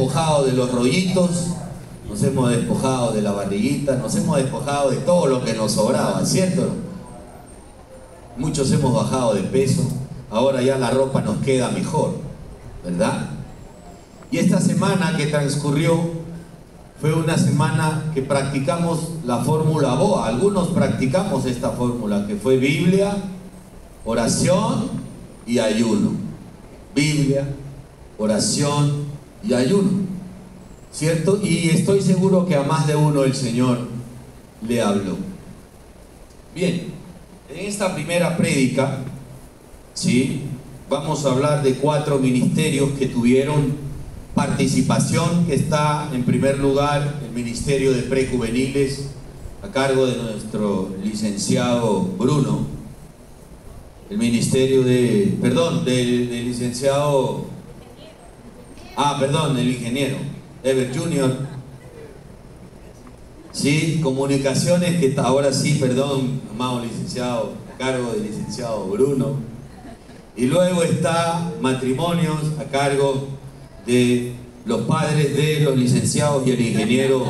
despojado de los rollitos, nos hemos despojado de la barriguita, nos hemos despojado de todo lo que nos sobraba, ¿cierto? Muchos hemos bajado de peso, ahora ya la ropa nos queda mejor, ¿verdad? Y esta semana que transcurrió fue una semana que practicamos la fórmula BOA. Algunos practicamos esta fórmula, que fue Biblia, oración y ayuno. Biblia, oración y ayuno, ¿cierto? Y estoy seguro que a más de uno el Señor le habló. Bien, en esta primera prédica, ¿sí?, vamos a hablar de 4 ministerios que tuvieron participación, que está en primer lugar el Ministerio de Prejuveniles, a cargo de nuestro licenciado Bruno, el Ministerio de, del licenciado, del ingeniero Ever Junior, sí, comunicaciones, que ahora sí, amado licenciado, a cargo del licenciado Bruno, y luego está matrimonios a cargo de los padres de los licenciados y el ingeniero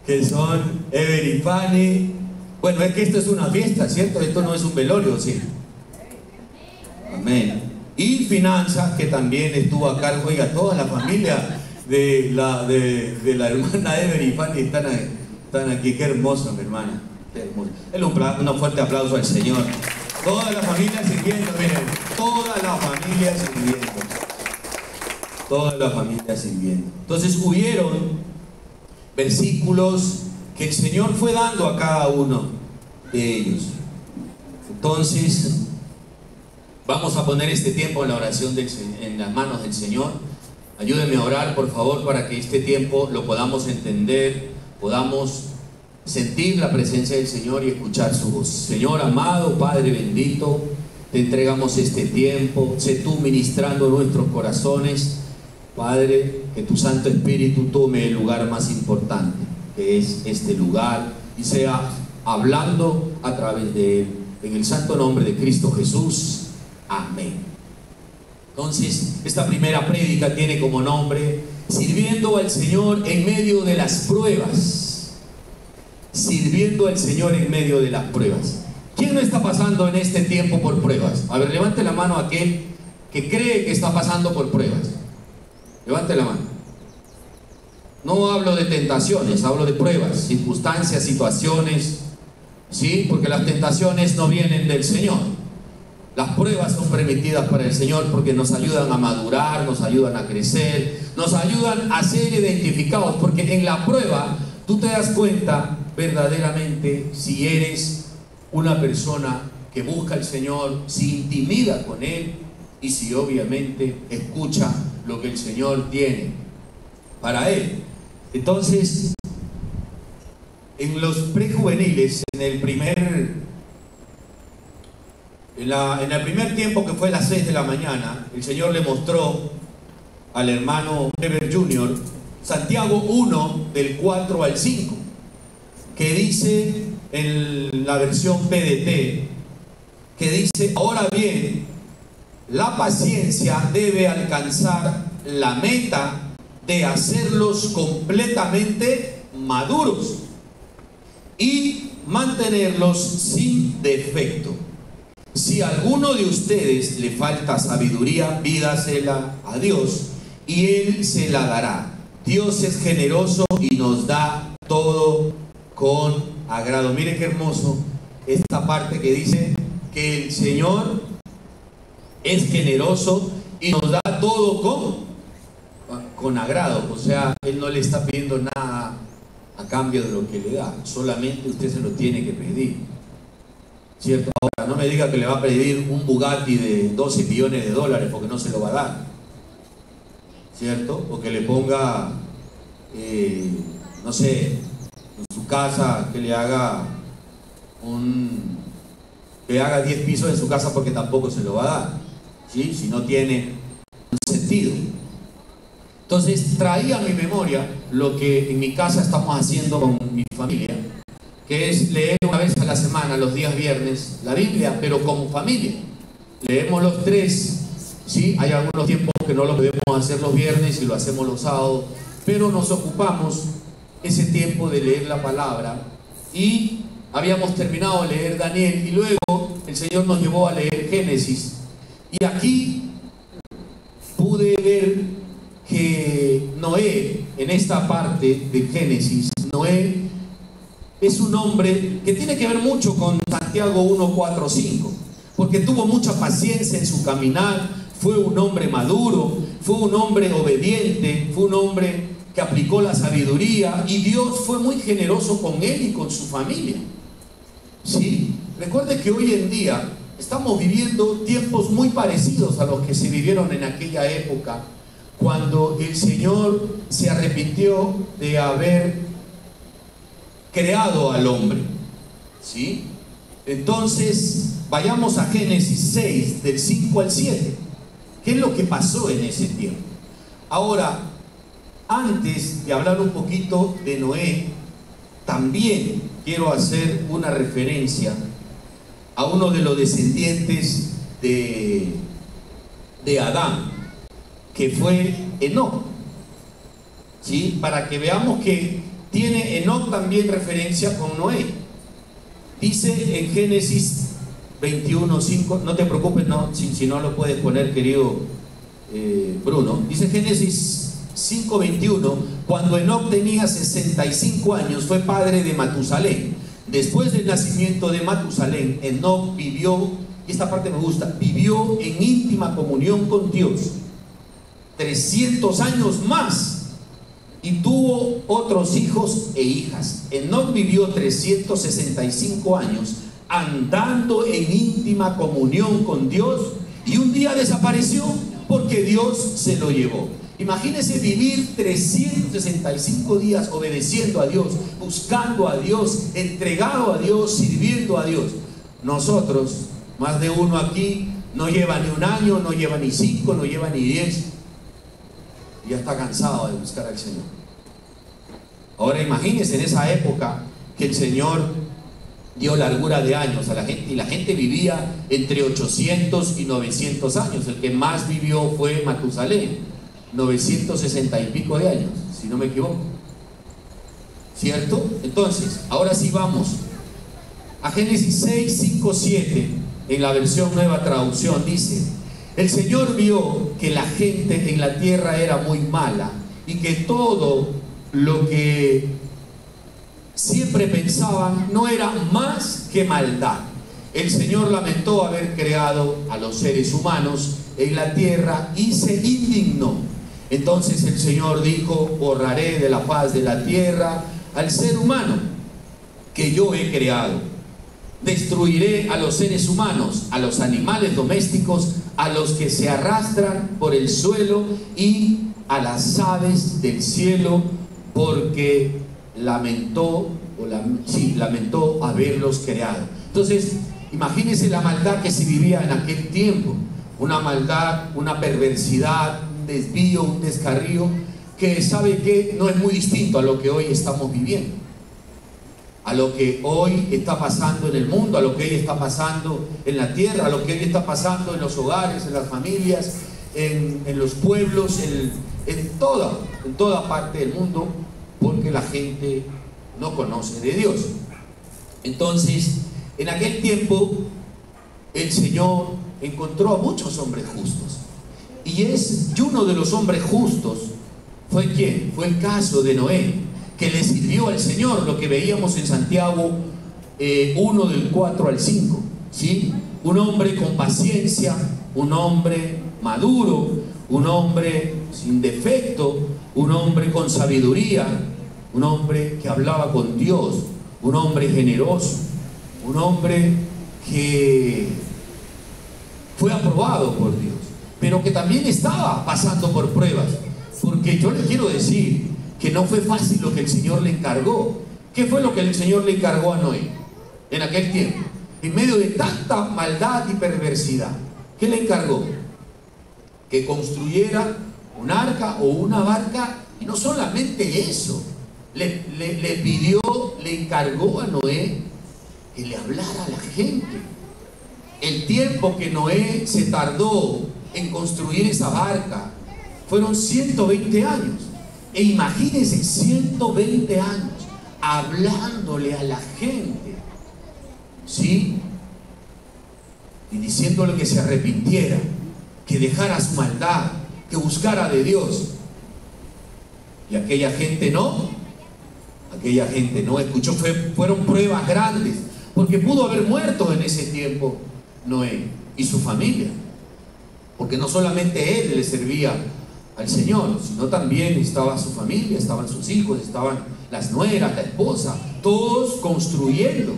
que son Ever y Fanny. Bueno, es que esto es una fiesta, ¿cierto? Esto no es un velorio, ¿sí? Amén. Y finanzas, que también estuvo a cargo. Oiga, toda la familia de la hermana Ever y Fanny están aquí. Qué hermoso, mi hermana, qué hermoso. Un fuerte aplauso al Señor. Toda la familia sirviendo, miren, toda la familia sirviendo. Toda la familia sirviendo. Entonces hubieron versículos que el Señor fue dando a cada uno de ellos. Entonces vamos a poner este tiempo en la oración en las manos del Señor. Ayúdenme a orar, por favor, para que este tiempo lo podamos entender, podamos sentir la presencia del Señor y escuchar su voz. Señor amado, Padre bendito, te entregamos este tiempo. Sé tú ministrando nuestros corazones, Padre, que tu Santo Espíritu tome el lugar más importante, que es este lugar, y sea hablando a través de él, en el santo nombre de Cristo Jesús. Amén. Entonces, esta primera prédica tiene como nombre: sirviendo al Señor en medio de las pruebas. Sirviendo al Señor en medio de las pruebas. ¿Quién no está pasando en este tiempo por pruebas? A ver, levante la mano aquel que cree que está pasando por pruebas. Levante la mano. No hablo de tentaciones, hablo de pruebas, circunstancias, situaciones, ¿sí? Porque las tentaciones no vienen del Señor. Las pruebas son permitidas para el Señor porque nos ayudan a madurar, nos ayudan a crecer, nos ayudan a ser identificados, porque en la prueba tú te das cuenta verdaderamente si eres una persona que busca al Señor, si intimida con Él y si obviamente escucha lo que el Señor tiene para Él. Entonces, en los prejuveniles, en el primer tiempo, que fue a las 6 de la mañana, el Señor le mostró al hermano Ever Junior Santiago 1, del 4 al 5, que dice en la versión PDT, que dice: ahora bien, la paciencia debe alcanzar la meta de hacerlos completamente maduros y mantenerlos sin defecto. Si a alguno de ustedes le falta sabiduría, pídasela a Dios y Él se la dará. Dios es generoso y nos da todo con agrado. Mire qué hermoso esta parte que dice que el Señor es generoso y nos da todo con agrado. O sea, Él no le está pidiendo nada a cambio de lo que le da, solamente usted se lo tiene que pedir, ¿cierto? Ahora, no me diga que le va a pedir un Bugatti de 12 millones de dólares, porque no se lo va a dar, ¿cierto? O que le ponga, no sé, en su casa, que le haga 10 pisos en su casa, porque tampoco se lo va a dar, ¿sí? Si no tiene un sentido. Entonces traía a mi memoria lo que en mi casa estamos haciendo con mi familia, que es leer una vez a la semana, los días viernes, la Biblia, pero como familia. Leemos los 3 Sí, hay algunos tiempos que no lo podemos hacer los viernes y lo hacemos los sábados, pero nos ocupamos ese tiempo de leer la palabra y habíamos terminado de leer Daniel y luego el Señor nos llevó a leer Génesis. Y aquí pude ver que Noé, en esta parte de Génesis, Noé es un hombre que tiene que ver mucho con Santiago 1, 4, 5, porque tuvo mucha paciencia en su caminar, fue un hombre maduro, fue un hombre obediente, fue un hombre que aplicó la sabiduría y Dios fue muy generoso con él y con su familia. Sí, recuerde que hoy en día estamos viviendo tiempos muy parecidos a los que se vivieron en aquella época, cuando el Señor se arrepintió de haber creado al hombre. ¿Sí? Entonces, vayamos a Génesis 6, del 5 al 7. ¿Qué es lo que pasó en ese tiempo? Ahora, antes de hablar un poquito de Noé, también quiero hacer una referencia a uno de los descendientes de Adán, que fue Enoc. ¿Sí? Para que veamos que tiene Enoc también referencia con Noé. Dice en Génesis 21, 5, no te preocupes, no, si no lo puedes poner, querido Bruno. Dice Génesis 5:21, cuando Enoc tenía 65 años, fue padre de Matusalén. Después del nacimiento de Matusalén, Enoc vivió, y esta parte me gusta, vivió en íntima comunión con Dios 300 años más y tuvo otros hijos e hijas. Enoc vivió 365 años andando en íntima comunión con Dios y un día desapareció porque Dios se lo llevó. Imagínese vivir 365 días obedeciendo a Dios, buscando a Dios, entregado a Dios, sirviendo a Dios. Nosotros, más de uno aquí, no lleva ni un año, no lleva ni 5, no lleva ni 10. Ya está cansado de buscar al Señor. Ahora imagínense en esa época que el Señor dio largura de años a la gente y la gente vivía entre 800 y 900 años. El que más vivió fue Matusalén, 960 y pico de años, si no me equivoco. ¿Cierto? Entonces, ahora sí vamos a Génesis 6, 5, 7, en la versión Nueva Traducción. Dice: el Señor vio que la gente en la tierra era muy mala y que todo lo que siempre pensaban no era más que maldad. El Señor lamentó haber creado a los seres humanos en la tierra y se indignó. Entonces el Señor dijo: borraré de la faz de la tierra al ser humano que yo he creado. Destruiré a los seres humanos, a los animales domésticos, a los que se arrastran por el suelo y a las aves del cielo, porque lamentó haberlos creado. Entonces, imagínense la maldad que se vivía en aquel tiempo. Una maldad, una perversidad, un desvío, un descarrío, que sabe que no es muy distinto a lo que hoy estamos viviendo, a lo que hoy está pasando en el mundo, a lo que hoy está pasando en la tierra, a lo que hoy está pasando en los hogares, en las familias, en los pueblos, en toda parte del mundo, porque la gente no conoce de Dios. Entonces, en aquel tiempo, el Señor encontró a muchos hombres justos. Y uno de los hombres justos fue ¿quién? Fue el caso de Noé, que le sirvió al Señor, lo que veíamos en Santiago 1, del 4 al 5. ¿Sí? Un hombre con paciencia, un hombre maduro, un hombre sin defecto, un hombre con sabiduría, un hombre que hablaba con Dios, un hombre generoso, un hombre que fue aprobado por Dios, pero que también estaba pasando por pruebas, porque yo le quiero decir que no fue fácil lo que el Señor le encargó. ¿Qué fue lo que el Señor le encargó a Noé en aquel tiempo? En medio de tanta maldad y perversidad, ¿qué le encargó? Que construyera un arca o una barca, y no solamente eso, le pidió, le encargó a Noé que le hablara a la gente. El tiempo que Noé se tardó en construir esa barca fueron 120 años. E imagínense 120 años hablándole a la gente, ¿sí? Y diciéndole que se arrepintiera, que dejara su maldad, que buscara de Dios. Y aquella gente no escuchó. Fueron pruebas grandes, porque pudo haber muerto en ese tiempo Noé y su familia, porque no solamente él le servía al Señor, sino también estaba su familia, estaban sus hijos, estaban las nueras, la esposa, todos construyendo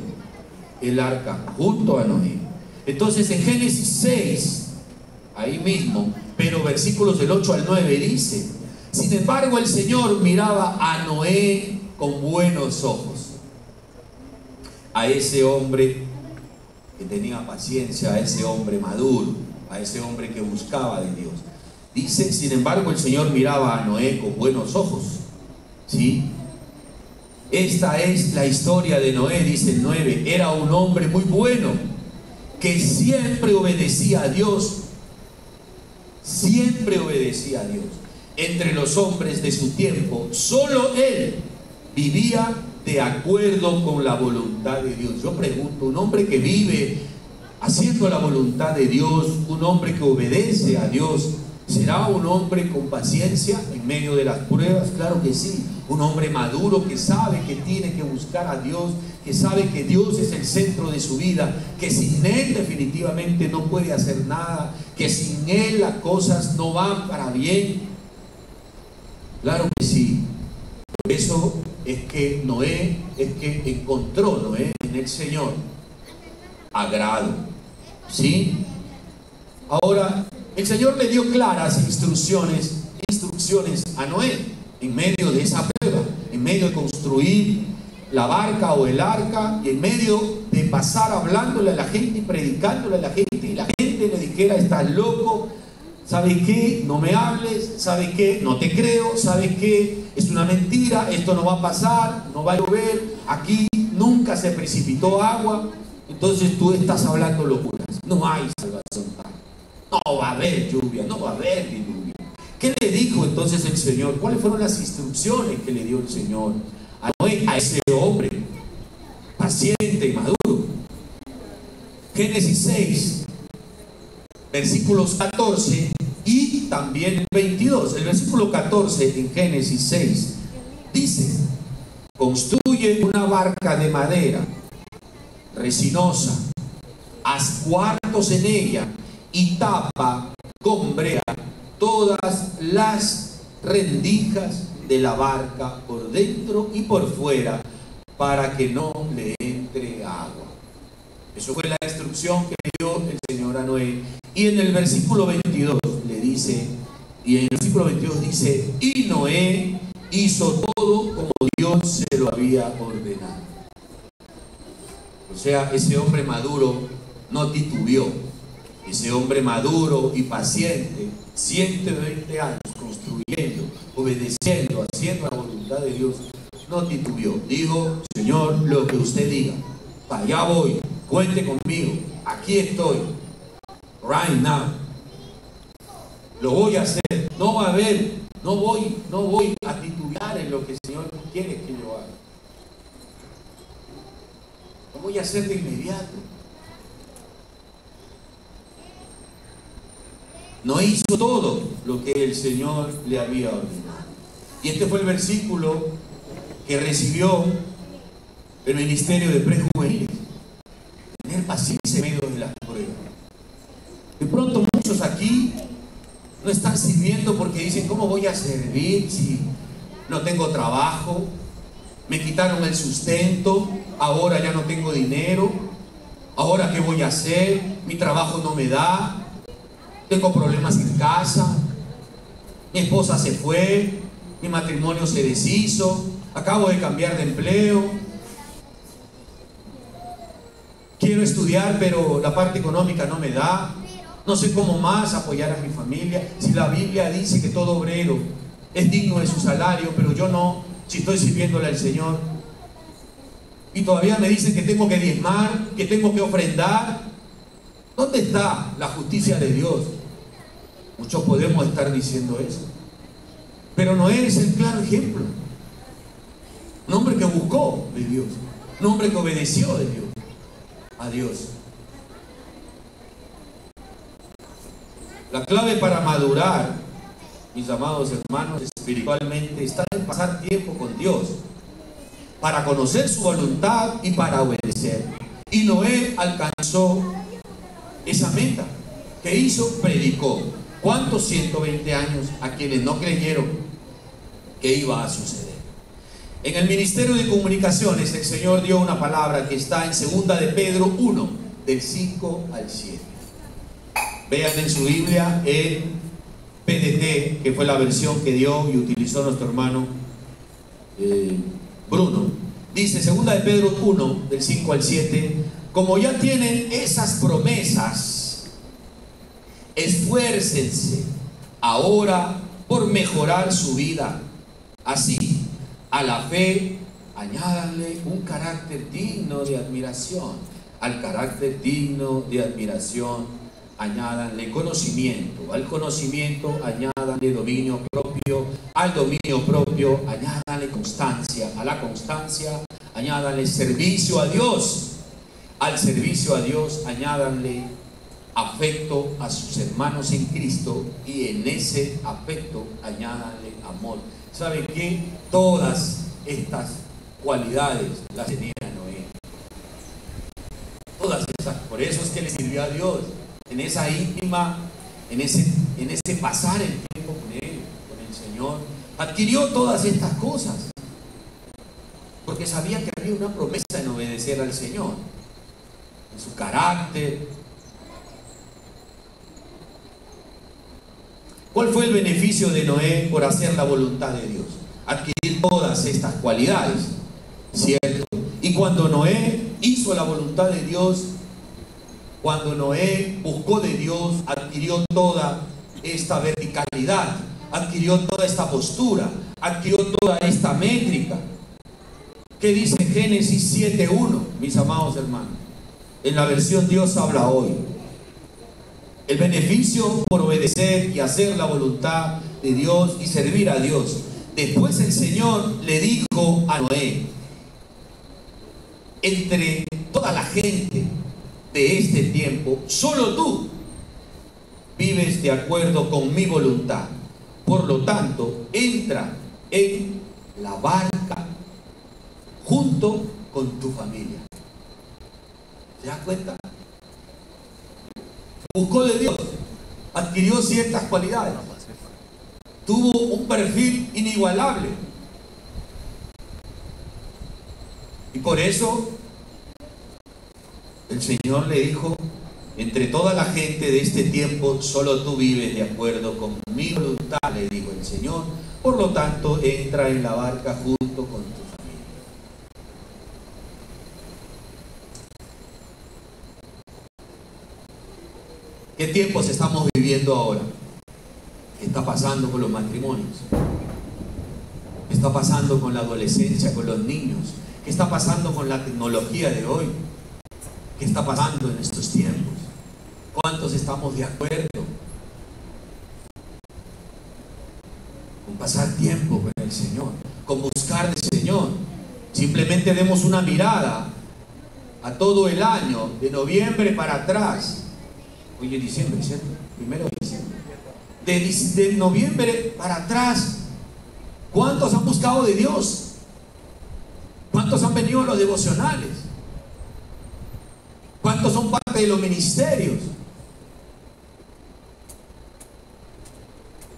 el arca junto a Noé. Entonces en Génesis 6, ahí mismo, pero versículos del 8 al 9 dice: sin embargo el Señor miraba a Noé con buenos ojos, a ese hombre que tenía paciencia, a ese hombre maduro, a ese hombre que buscaba de Dios. Dice, sin embargo el Señor miraba a Noé con buenos ojos, ¿sí? Esta es la historia de Noé, dice el 9. Era un hombre muy bueno, que siempre obedecía a Dios. Siempre obedecía a Dios. Entre los hombres de su tiempo, solo él vivía de acuerdo con la voluntad de Dios. Yo pregunto, un hombre que vive haciendo la voluntad de Dios, un hombre que obedece a Dios, ¿será un hombre con paciencia en medio de las pruebas? Claro que sí. Un hombre maduro que sabe que tiene que buscar a Dios, que sabe que Dios es el centro de su vida, que sin Él definitivamente no puede hacer nada, que sin Él las cosas no van para bien. Claro que sí. Por eso es que encontró Noé en el Señor agrado, ¿sí? Ahora, el Señor le dio claras instrucciones a Noé en medio de esa prueba, en medio de construir la barca o el arca, y en medio de pasar hablándole a la gente y predicándole a la gente, y la gente le dijera: estás loco, ¿sabes qué? No me hables, ¿sabes qué? No te creo, ¿sabes qué? Es una mentira, esto no va a pasar, no va a llover, aquí nunca se precipitó agua, entonces tú estás hablando locuras, no hay salvación, no va a haber lluvia, no va a haber diluvio. ¿Qué le dijo entonces el Señor? ¿Cuáles fueron las instrucciones que le dio el Señor a Noé, a ese hombre paciente y maduro? Génesis 6, versículos 14 y también el 22. El versículo 14 en Génesis 6 dice: construye una barca de madera resinosa, haz cuartos en ella y tapa con brea todas las rendijas de la barca por dentro y por fuera, para que no le entre agua. Eso fue la instrucción que le dio el Señor a Noé. Y en el versículo 22 le dice, y Noé hizo todo como Dios se lo había ordenado. O sea, ese hombre maduro no titubeó. Ese hombre maduro y paciente, 120 años construyendo, obedeciendo, haciendo la voluntad de Dios, no titubeó. Digo: Señor, lo que usted diga, para allá voy, cuente conmigo, aquí estoy, right now, lo voy a hacer, no va a haber, no voy a titubear en lo que el Señor quiere que yo haga, lo voy a hacer de inmediato. No hizo todo lo que el Señor le había ordenado. Y este fue el versículo que recibió el ministerio de prejuveniles: tener paciencia en medio de las pruebas. De pronto muchos aquí no están sirviendo porque dicen: ¿cómo voy a servir si no tengo trabajo? Me quitaron el sustento, ahora ya no tengo dinero, ahora ¿qué voy a hacer? Mi trabajo no me da, tengo problemas en casa, mi esposa se fue, mi matrimonio se deshizo, acabo de cambiar de empleo, quiero estudiar pero la parte económica no me da, no sé cómo más apoyar a mi familia. Si la Biblia dice que todo obrero es digno de su salario, pero yo no, si estoy sirviéndole al Señor. Y todavía me dicen que tengo que diezmar, que tengo que ofrendar. ¿Dónde está la justicia de Dios? Muchos podemos estar diciendo eso, pero Noé es el claro ejemplo. Un hombre que buscó de Dios, un hombre que obedeció de Dios, a Dios. La clave para madurar, mis amados hermanos, espiritualmente, está en pasar tiempo con Dios, para conocer su voluntad y para obedecer. Y Noé alcanzó esa meta. ¿Qué hizo? Predicó. ¿Cuántos 120 años a quienes no creyeron que iba a suceder? En el Ministerio de Comunicaciones el Señor dio una palabra que está en 2 de Pedro 1, del 5 al 7. Vean en su Biblia en PDT, que fue la versión que dio y utilizó nuestro hermano Bruno. Dice 2 de Pedro 1, del 5 al 7: como ya tienen esas promesas, esfuércense ahora por mejorar su vida. Así, a la fe añádanle un carácter digno de admiración. Al carácter digno de admiración añádanle conocimiento. Al conocimiento añádanle dominio propio. Al dominio propio añádanle constancia. A la constancia añádanle servicio a Dios. Al servicio a Dios añádanle afecto a sus hermanos en Cristo, y en ese afecto añádanle amor. ¿Saben qué? Todas estas cualidades las tenía Noé. Todas esas. Por eso es que le sirvió a Dios en esa íntima, en ese pasar el tiempo con Él, con el Señor. Adquirió todas estas cosas porque sabía que había una promesa en obedecer al Señor, en su carácter. ¿Cuál fue el beneficio de Noé por hacer la voluntad de Dios? Adquirir todas estas cualidades, ¿cierto? Y cuando Noé hizo la voluntad de Dios, cuando Noé buscó de Dios, adquirió toda esta verticalidad, adquirió toda esta postura, adquirió toda esta métrica. ¿Qué dice Génesis 7:1, mis amados hermanos? En la versión Dios habla hoy. El beneficio por obedecer y hacer la voluntad de Dios y servir a Dios. Después el Señor le dijo a Noé: entre toda la gente de este tiempo, solo tú vives de acuerdo con mi voluntad. Por lo tanto, entra en la barca junto con tu familia. ¿Se das cuenta? Buscó de Dios, adquirió ciertas cualidades, tuvo un perfil inigualable, y por eso el Señor le dijo: entre toda la gente de este tiempo, solo tú vives de acuerdo con mi voluntad, le dijo el Señor. Por lo tanto, entra en la barca junto con tu familia. ¿Qué tiempos estamos viviendo ahora? ¿Qué está pasando con los matrimonios? ¿Qué está pasando con la adolescencia, con los niños? ¿Qué está pasando con la tecnología de hoy? ¿Qué está pasando en estos tiempos? ¿Cuántos estamos de acuerdo con pasar tiempo con el Señor, con buscar del Señor? Simplemente demos una mirada a todo el año, de noviembre para atrás. Hoy es diciembre, ¿cierto? 1 de diciembre. De noviembre para atrás, ¿cuántos han buscado de Dios? ¿Cuántos han venido a los devocionales? ¿Cuántos son parte de los ministerios?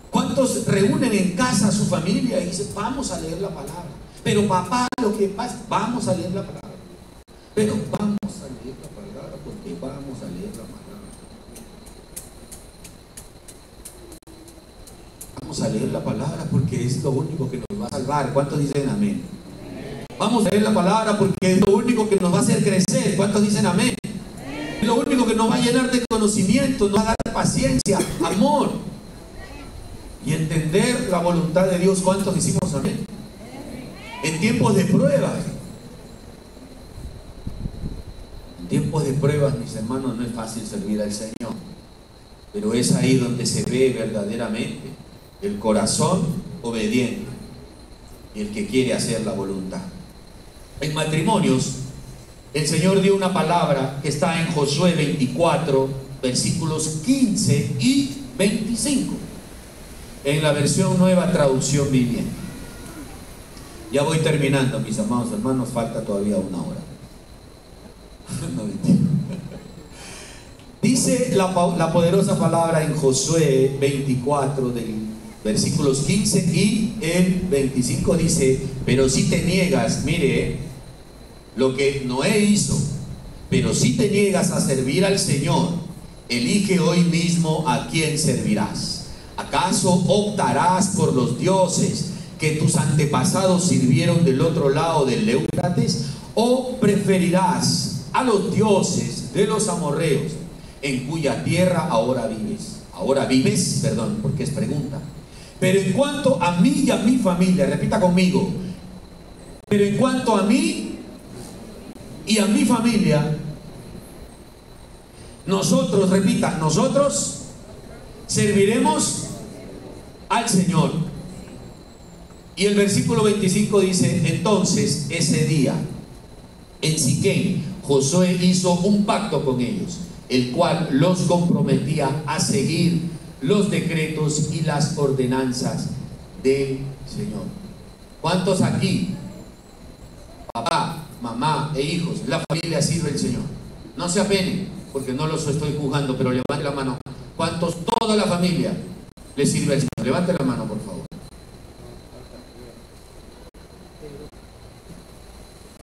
¿Cuántos reúnen en casa a su familia y dicen: vamos a leer la palabra? Pero papá, lo que pasa, vamos a leer la palabra. Pero vamos a leer la palabra porque vamos a leer la palabra. Vamos a leer la palabra porque es lo único que nos va a salvar. ¿Cuántos dicen amén? Vamos a leer la palabra porque es lo único que nos va a hacer crecer. ¿Cuántos dicen amén? Es lo único que nos va a llenar de conocimiento, nos va a dar paciencia, amor y entender la voluntad de Dios. ¿Cuántos decimos amén? En tiempos de pruebas. En tiempos de pruebas, mis hermanos, no es fácil servir al Señor. Pero es ahí donde se ve verdaderamente el corazón obediente y el que quiere hacer la voluntad. En matrimonios, el Señor dio una palabra que está en Josué 24, versículos 15 y 25, en la versión Nueva Traducción Viviente. Ya voy terminando, mis amados hermanos, falta todavía una hora. No, mentira. Dice la poderosa palabra en Josué 24, del versículos 15 y el 25, dice: pero si te niegas, mire, lo que Noé hizo, pero si te niegas a servir al Señor, elige hoy mismo a quién servirás. ¿Acaso optarás por los dioses que tus antepasados sirvieron del otro lado del Éufrates? ¿O preferirás a los dioses de los amorreos, en cuya tierra ahora vives? Ahora vives, perdón, porque es pregunta. Pero en cuanto a mí y a mi familia, repita conmigo, pero en cuanto a mí y a mi familia, nosotros, repita, nosotros serviremos al Señor. Y el versículo 25 dice: entonces ese día en Siquem Josué hizo un pacto con ellos, el cual los comprometía a seguir los decretos y las ordenanzas del Señor. ¿Cuántos aquí, papá, mamá e hijos, la familia sirve al Señor? No se apenen, porque no los estoy juzgando, pero levante la mano. ¿Cuántos, toda la familia, le sirve al Señor? Levante la mano, por favor.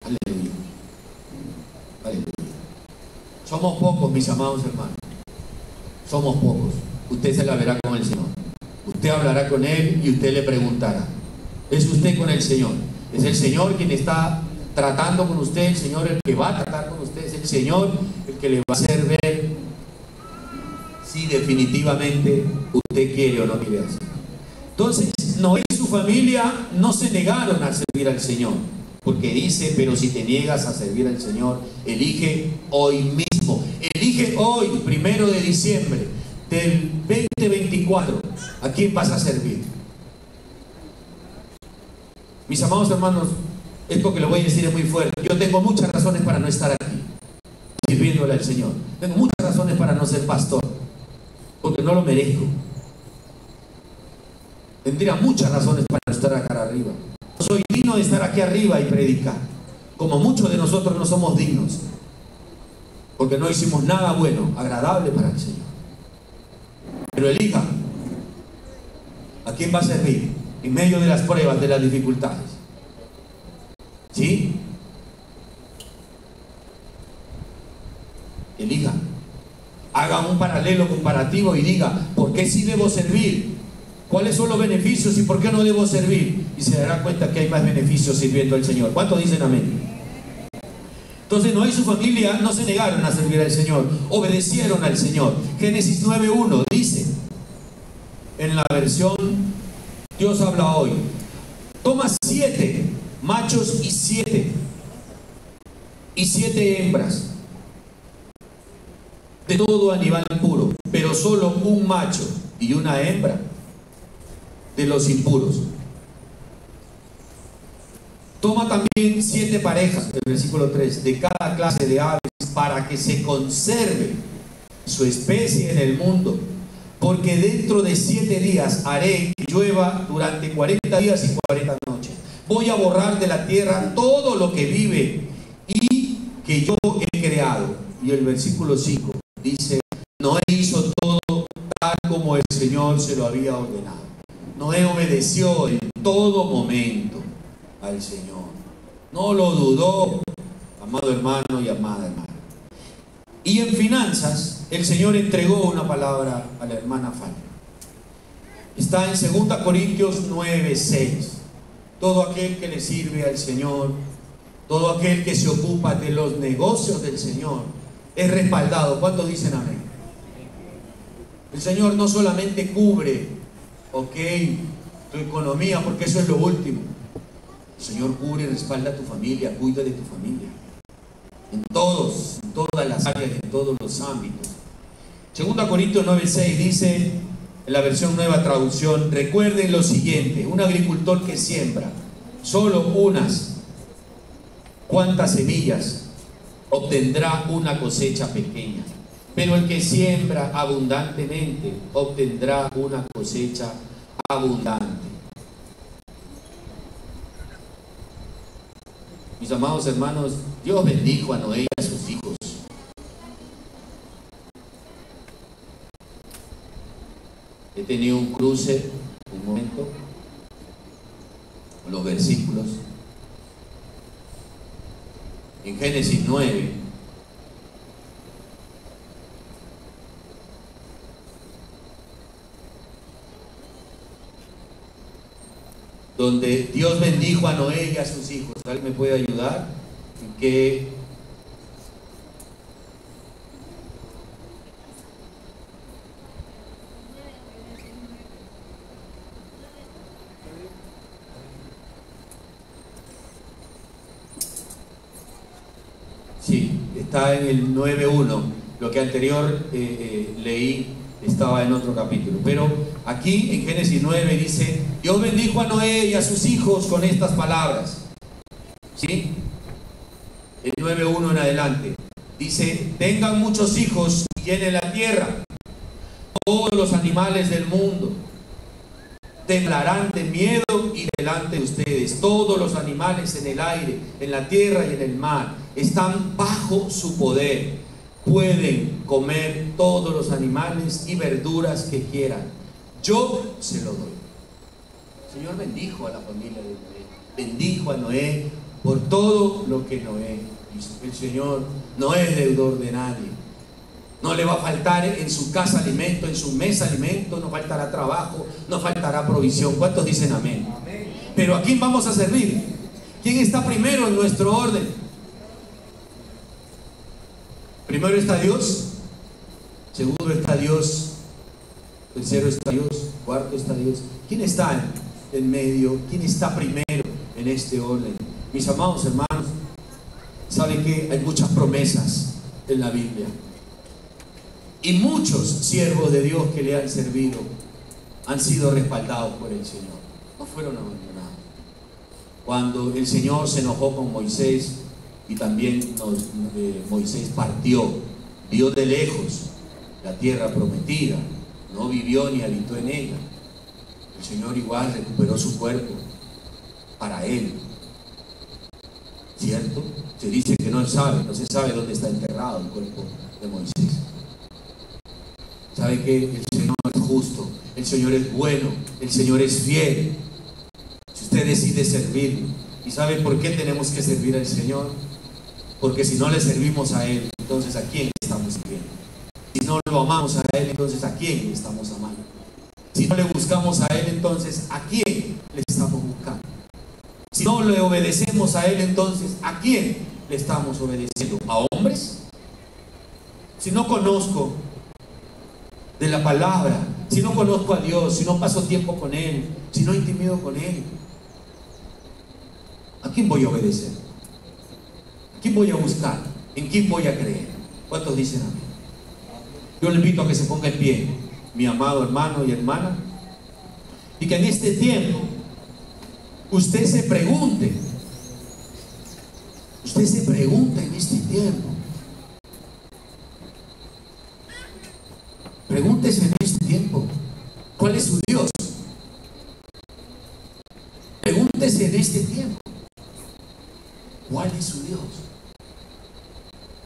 Aleluya. Aleluya. Somos pocos, mis amados hermanos. Somos pocos. Usted se la verá con el Señor. Usted hablará con Él y usted le preguntará. Es usted con el Señor. Es el Señor quien está tratando con usted, el Señor el que va a tratar con usted, es el Señor el que le va a hacer ver si definitivamente usted quiere o no quiere hacer. Entonces, Noé y su familia no se negaron a servir al Señor, porque dice: pero si te niegas a servir al Señor, elige hoy mismo, elige hoy, 1 de diciembre del 2024, ¿a quién vas a servir? Mis amados hermanos, esto que le voy a decir es muy fuerte. Yo tengo muchas razones para no estar aquí sirviéndole al Señor. Tengo muchas razones para no ser pastor, porque no lo merezco. Tendría muchas razones para no estar acá arriba. No soy digno de estar aquí arriba y predicar, como muchos de nosotros no somos dignos, porque no hicimos nada bueno, agradable para el Señor. Pero elija a quién va a servir en medio de las pruebas, de las dificultades. ¿Sí? Elija. Haga un paralelo comparativo y diga: ¿por qué sí debo servir? ¿Cuáles son los beneficios y por qué no debo servir? Y se dará cuenta que hay más beneficios sirviendo al Señor. ¿Cuántos dicen amén? Entonces Noé y su familia no se negaron a servir al Señor, obedecieron al Señor. Génesis 9:1 dice, en la versión Dios habla hoy: toma 7 machos y 7 hembras de todo animal puro, pero solo un macho y una hembra de los impuros. Toma también 7 parejas, el versículo 3, de cada clase de aves, para que se conserve su especie en el mundo, porque dentro de 7 días haré que llueva durante 40 días y 40 noches. Voy a borrar de la tierra todo lo que vive y que yo he creado. Y el versículo 5 dice: Noé hizo todo tal como el Señor se lo había ordenado. Noé obedeció en todo momento al Señor. No lo dudó, amado hermano y amada hermana. Y en finanzas, el Señor entregó una palabra a la hermana Fanny. Está en 2 Corintios 9:6. Todo aquel que le sirve al Señor, todo aquel que se ocupa de los negocios del Señor, es respaldado. ¿Cuántos dicen amén? El Señor no solamente cubre, tu economía, porque eso es lo último. El Señor cubre y respalda a tu familia, cuida de tu familia. En todas las áreas, en todos los ámbitos. 2 Corintios 9:6 dice, en la versión Nueva Traducción, recuerden lo siguiente: un agricultor que siembra solo unas cuantas semillas obtendrá una cosecha pequeña, pero el que siembra abundantemente obtendrá una cosecha abundante. Mis amados hermanos, Dios bendijo a Noé y a sus hijos. He tenido un cruce, un momento, con los versículos. En Génesis 9, donde Dios bendijo a Noé y a sus hijos. ¿Alguien me puede ayudar? ¿En qué? Sí, está en el 9:1. Lo que anterior leí estaba en otro capítulo. Pero aquí en Génesis 9 dice: Dios bendijo a Noé y a sus hijos con estas palabras. ¿Sí? El 9:1 en adelante. Dice: tengan muchos hijos y llenen la tierra. Todos los animales del mundo temblarán de miedo y delante de ustedes. Todos los animales en el aire, en la tierra y en el mar están bajo su poder. Pueden comer todos los animales y verduras que quieran. Yo se lo doy. El Señor bendijo a la familia de Noé. Bendijo a Noé por todo lo que Noé hizo. El Señor no es deudor de nadie. No le va a faltar en su casa alimento, en su mesa alimento, no faltará trabajo, no faltará provisión. ¿Cuántos dicen amén? Amén. Pero ¿a quién vamos a servir? ¿Quién está primero en nuestro orden? Primero está Dios, segundo está Dios, tercero está Dios, cuarto está Dios. ¿Quién está en medio? ¿Quién está primero en este orden? Mis amados hermanos, ¿saben que hay muchas promesas en la Biblia? Y muchos siervos de Dios que le han servido han sido respaldados por el Señor. No fueron abandonados. Cuando el Señor se enojó con Moisés y también Moisés partió, vio de lejos la tierra prometida, no vivió ni habitó en ella. El Señor igual recuperó su cuerpo para él. ¿Cierto? Se dice que no se sabe dónde está enterrado el cuerpo de Moisés. ¿Sabe que el Señor es justo? El Señor es bueno, el Señor es fiel. Si usted decide servirlo. ¿Y sabe por qué tenemos que servir al Señor? Porque si no le servimos a Él, entonces ¿a quién estamos sirviendo? Si no lo amamos a Él, entonces ¿a quién le estamos amando? Si no le buscamos a Él, entonces ¿a quién le estamos buscando? Si no le obedecemos a Él, entonces ¿a quién le estamos obedeciendo? ¿A hombres? Si no conozco de la palabra, si no conozco a Dios, si no paso tiempo con Él, si no intimido con Él, ¿a quién voy a obedecer? ¿A quién voy a buscar? ¿En quién voy a creer? ¿Cuántos dicen amén? Yo le invito a que se ponga en pie, mi amado hermano y hermana, y que en este tiempo usted se pregunte en este tiempo, pregúntese en este tiempo, ¿cuál es su Dios? Pregúntese en este tiempo, ¿cuál es su Dios?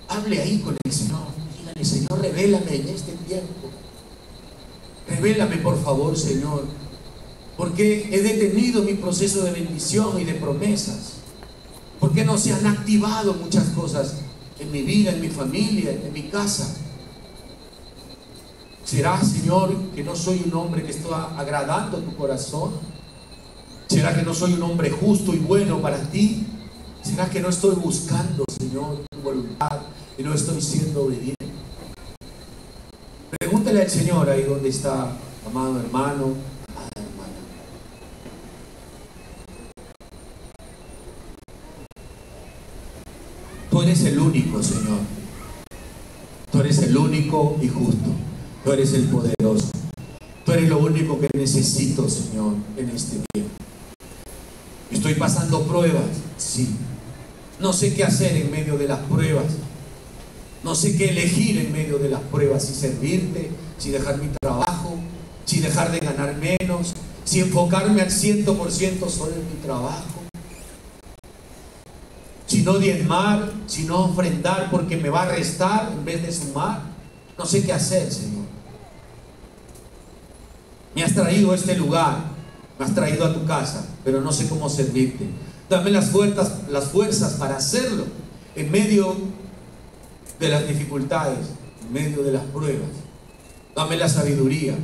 Hable ahí con el Señor, dígale: Señor, revélame en este tiempo. Revélame, por favor, Señor, porque he detenido mi proceso de bendición y de promesas, porque no se han activado muchas cosas en mi vida, en mi familia, en mi casa. ¿Será, Señor, que no soy un hombre que está agradando a tu corazón? ¿Será que no soy un hombre justo y bueno para ti? ¿Será que no estoy buscando, Señor, tu voluntad y no estoy siendo obediente? Pregúntale al Señor ahí donde está, amado hermano, amada hermana. Tú eres el único, Señor. Tú eres el único y justo. Tú eres el poderoso. Tú eres lo único que necesito, Señor, en este día. Estoy pasando pruebas, sí. No sé qué hacer en medio de las pruebas. No sé qué elegir en medio de las pruebas. Si servirte, si dejar mi trabajo, si dejar de ganar menos, si enfocarme al 100% solo en mi trabajo, si no diezmar, si no ofrendar porque me va a restar en vez de sumar. No sé qué hacer, Señor. Me has traído a este lugar, me has traído a tu casa, pero no sé cómo servirte. Dame las fuerzas para hacerlo en medio de las dificultades, en medio de las pruebas. Dame la sabiduría.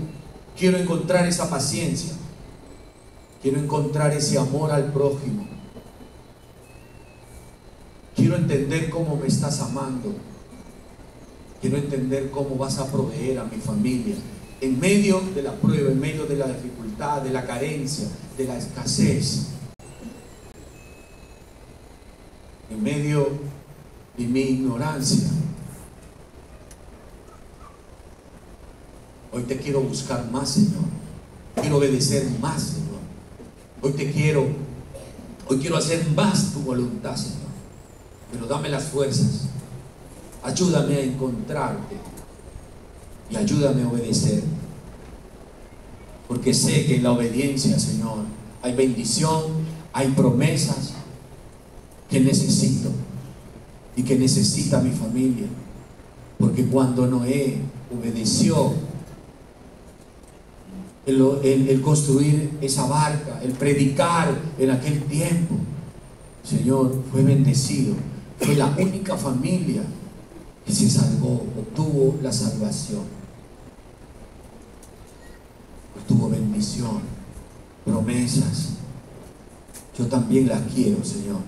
Quiero encontrar esa paciencia. Quiero encontrar ese amor al prójimo. Quiero entender cómo me estás amando. Quiero entender cómo vas a proveer a mi familia en medio de la prueba, en medio de la dificultad, de la carencia, de la escasez, en medio de mi ignorancia. Hoy te quiero buscar más, Señor. Quiero obedecer más, Señor. Hoy quiero hacer más tu voluntad, Señor. Pero dame las fuerzas. Ayúdame a encontrarte y ayúdame a obedecer. Porque sé que en la obediencia, Señor, hay bendición, hay promesas que necesito y que necesita mi familia. Porque cuando Noé obedeció, el construir esa barca, el predicar en aquel tiempo, Señor, fue bendecido. Fue la única familia que se salvó, obtuvo la salvación, obtuvo bendición, promesas. Yo también las quiero, Señor,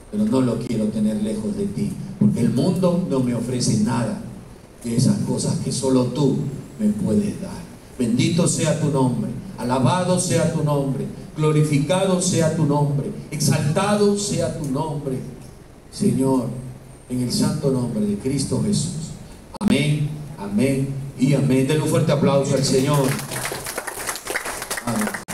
pero no lo quiero tener lejos de ti, porque el mundo no me ofrece nada de esas cosas que solo tú me puedes dar. Bendito sea tu nombre, alabado sea tu nombre, glorificado sea tu nombre, exaltado sea tu nombre, Señor, en el santo nombre de Cristo Jesús. Amén, amén y amén. Denle un fuerte aplauso al Señor. Amén.